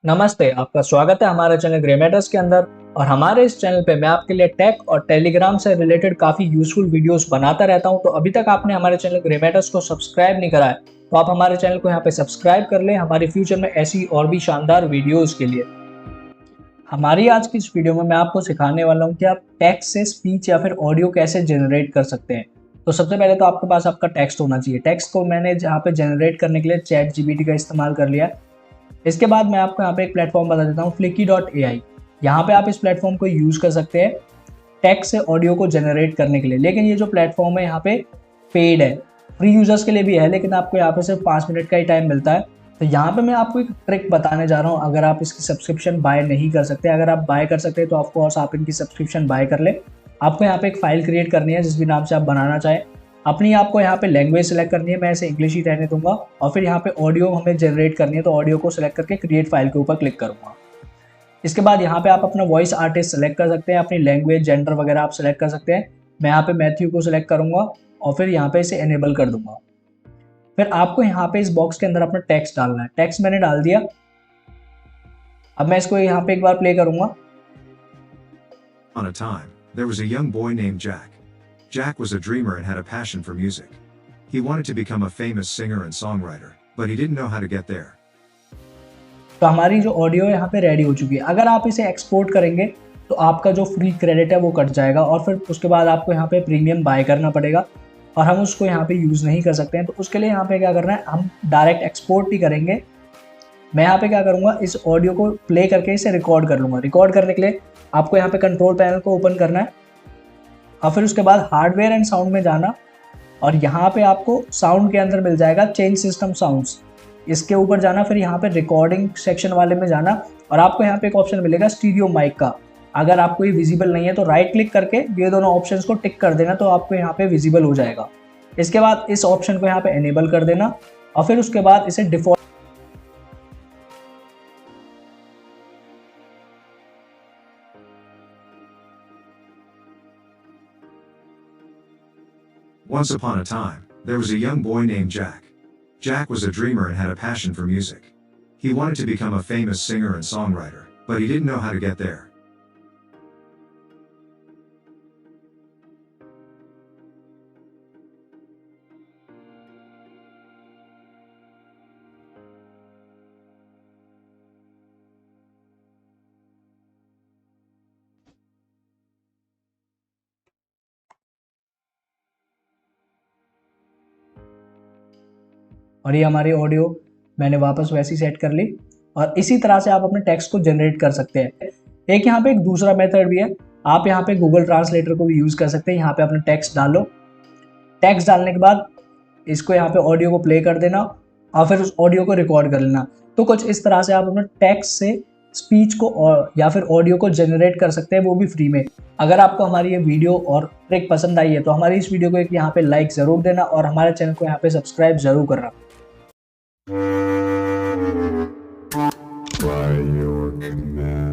नमस्ते, आपका स्वागत है हमारे चैनल ग्रे मैटर्स के अंदर। और हमारे इस चैनल पे मैं आपके लिए टेक और टेलीग्राम से रिलेटेड काफ़ी यूजफुल वीडियोस बनाता रहता हूं। तो अभी तक आपने हमारे चैनल ग्रे मैटर्स को सब्सक्राइब नहीं करा है तो आप हमारे चैनल को यहां पे सब्सक्राइब कर लें हमारे फ्यूचर में ऐसी और भी शानदार वीडियोस के लिए। हमारी आज की इस वीडियो में मैं आपको सिखाने वाला हूं कि आप टेक्स्ट से स्पीच या फिर ऑडियो कैसे जनरेट कर सकते हैं। तो सबसे पहले तो आपके पास आपका टेक्स्ट होना चाहिए। टेक्स्ट को मैंने यहाँ पे जनरेट करने के लिए चैट जीपीटी का इस्तेमाल कर लिया है। इसके बाद मैं आपको यहाँ पे एक प्लेटफॉर्म बता देता हूँ, flicky.ai। यहाँ पे आप इस प्लेटफॉर्म को यूज़ कर सकते हैं टेक्स्ट से ऑडियो को जनरेट करने के लिए। लेकिन ये जो प्लेटफॉर्म है यहाँ पे पेड है, फ्री यूजर्स के लिए भी है, लेकिन आपको यहाँ पे सिर्फ 5 मिनट का ही टाइम मिलता है। तो यहाँ पे मैं आपको एक ट्रिक बताने जा रहा हूँ। अगर आप इसकी सब्सक्रिप्शन बाय नहीं कर सकते, अगर आप बाय कर सकते हैं तो ऑफकोर्स आप इनकी सब्सक्रिप्शन बाय कर ले। आपको यहाँ पे एक फाइल क्रिएट करनी है जिस भी नाम से आप बनाना चाहें। अपनी आपको यहाँ पे लैंग्वेज सेलेक्ट करनी है, मैं इसे इंग्लिश ही रहने दूंगा। और फिर यहाँ पे ऑडियो हमें जनरेट करनी है, तो ऑडियो को सिलेक्ट करके क्रिएट फाइल के ऊपर क्लिक करूंगा। इसके बाद यहाँ पे आप अपना वॉइस आर्टिस्ट सेलेक्ट कर सकते हैं, अपनी लैंग्वेज जेंडर वगैरह आप सेलेक्ट कर सकते हैं। मैं यहाँ पे मैथ्यू को सिलेक्ट करूंगा और फिर यहाँ पे इसे एनेबल कर दूंगा। फिर आपको यहाँ पे इस बॉक्स के अंदर अपना टेक्स्ट डालना है। टेक्स्ट मैंने डाल दिया। अब मैं इसको यहाँ पे एक बार प्ले करूंगा। On a time, there was a young boy named Jack. Jack was a dreamer and had a passion for music. He wanted to become a famous singer and songwriter, but he didn't know how to get there. तो हमारी जो audio यहाँ पे ready हो चुकी है। अगर आप इसे एक्सपोर्ट करेंगे तो आपका जो फ्री क्रेडिट है वो कट जाएगा और फिर उसके बाद आपको यहाँ पे प्रीमियम बाय करना पड़ेगा और हम उसको यहाँ पे यूज़ नहीं कर सकते हैं। तो उसके लिए यहाँ पे क्या करना है, हम डायरेक्ट एक्सपोर्ट ही करेंगे। मैं यहाँ पे क्या करूँगा, इस ऑडियो को प्ले करके इसे रिकॉर्ड कर लूँगा। रिकॉर्ड करने के लिए आपको यहाँ पे कंट्रोल पैनल को ओपन करना है और फिर उसके बाद हार्डवेयर एंड साउंड में जाना और यहाँ पे आपको साउंड के अंदर मिल जाएगा चेंज सिस्टम साउंड्स। इसके ऊपर जाना, फिर यहाँ पे रिकॉर्डिंग सेक्शन वाले में जाना और आपको यहाँ पे एक ऑप्शन मिलेगा स्टीरियो माइक का। अगर आपको ये विजिबल नहीं है तो राइट क्लिक करके ये दोनों ऑप्शंस को टिक कर देना, तो आपको यहाँ पे विजिबल हो जाएगा। इसके बाद इस ऑप्शन को यहाँ पे एनेबल कर देना और फिर उसके बाद इसे default. Once upon a time, there was a young boy named Jack. Jack was a dreamer and had a passion for music. He wanted to become a famous singer and songwriter, but he didn't know how to get there. और ये हमारी audio मैंने वापस वैसी set कर ली। और इसी तरह से आप अपने टेक्स्ट को जनरेट कर सकते हैं। एक यहाँ पे एक दूसरा मेथड भी है। आप यहाँ पे गूगल ट्रांसलेटर को भी यूज़ कर सकते हैं। यहाँ पे अपना टेक्स्ट डालो। टेक्स्ट डालने के बाद इसको यहाँ पे ऑडियो को प्ले कर देना और फिर उस ऑडियो को रिकॉर्ड कर लेना। तो कुछ इस तरह से आप अपने टेक्स्ट से स्पीच को या फिर ऑडियो को जनरेट कर सकते हैं, वो भी फ्री में। अगर आपको हमारी ये वीडियो और ट्रिक पसंद आई है तो हमारी इस वीडियो को एक यहाँ पे लाइक ज़रूर देना और हमारे चैनल को यहाँ पे सब्सक्राइब ज़रूर करना।